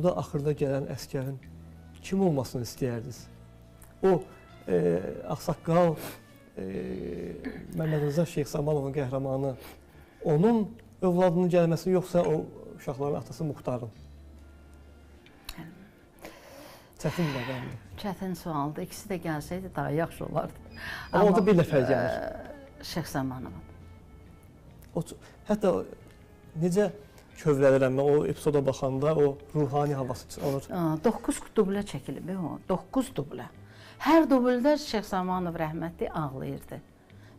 burada axırda gələn əsgərin kim olmasını istəyərdiniz? O ağsaqqal Məmməd Rza Şeyxsamalovun qəhrəmanı onun övladının gəlməsi, yoxsa o uşaqların atası Muxtarın? Çətin bir məqamdır. Çətin sualdır. İkisi də gəlsəydi daha yaxşı olardı. Amma orada bir nəfər gəlir. Şeyxsamanovun. Hətta necə kövrəlirəm mən o epizoda baxanda, o ruhani havası olur. 9 dublə çəkilib o, 9 dublə. Hər dubulda Şeyxsamanov rəhmətli ağlayırdı.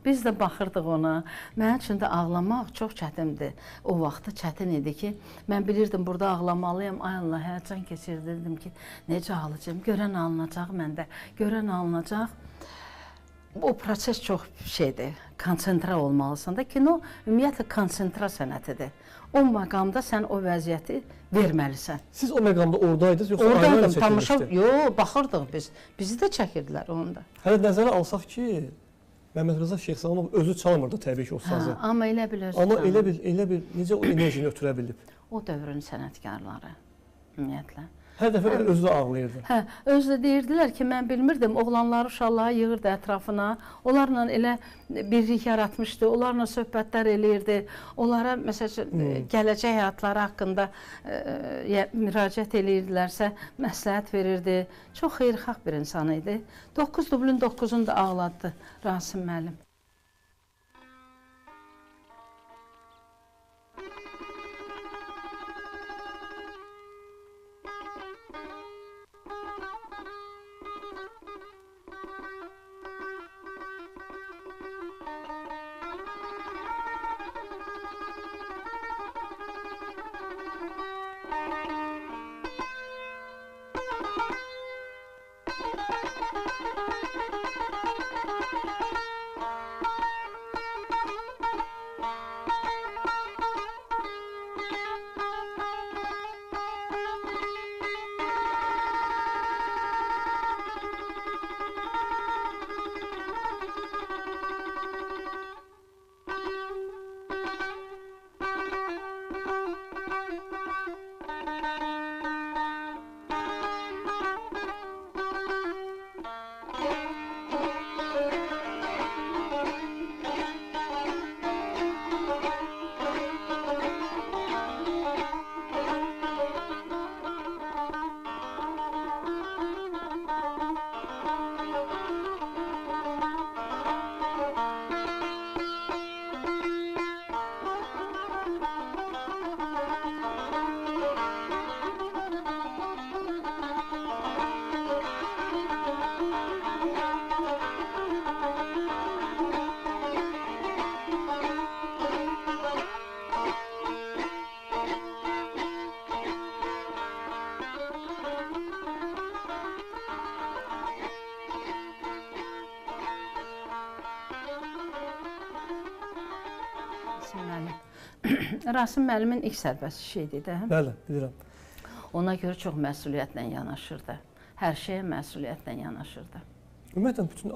Biz də baxırdıq ona. Mənim üçün də ağlamaq çox çətindir. O vaxtı çətin idi ki, mən bilirdim burada ağlamalıyam. Ay Allah, həyəcan keçirdirdim ki, necə ağlayacağım, görən alınacaq məndə, görən alınacaq. O proses çox şeydir, konsentrə olmalısan da. Kino ümumiyyətlə konsentra sənətidir. O məqamda sən o vəziyyəti verməlisən. Siz o məqamda oradaydınız, yoxsa oradaydım, tamaşa, yox, baxırdıq biz. Bizi də çəkirdilər onda. Hələ nəzərə alsaq ki, Məmməd Rza Şeyxsamanov özü çalmırdı təbii ki o sazı. Amma elə bil özü Amma elə bil necə o enerjini ötürə bilib. O dövrün sənətkarları ümumiyyətlə. Hər dəfə özü də ağlayırdı. Hə, özü də deyirdilər ki, mən bilmirdim, oğlanları, uşaqları yığırdı ətrafına. Onlarla elə birlik yaratmışdı, onlarla söhbətlər eləyirdi. Onlara, məsələn, gələcək həyatları haqqında müraciət eləyirdilərsə, məsləhət verirdi. Çox xeyirxah bir insan idi. 9 dublun 9'unu da ağladı Rasim müəllim. Rasim müəllimin ilk sərbəst işi idi. Bəli, bilirəm. Ona görə çox məsuliyyətlə yanaşırdı. Hər şeyə məsuliyyətlə yanaşırdı. Ümumiyyətlə, bütün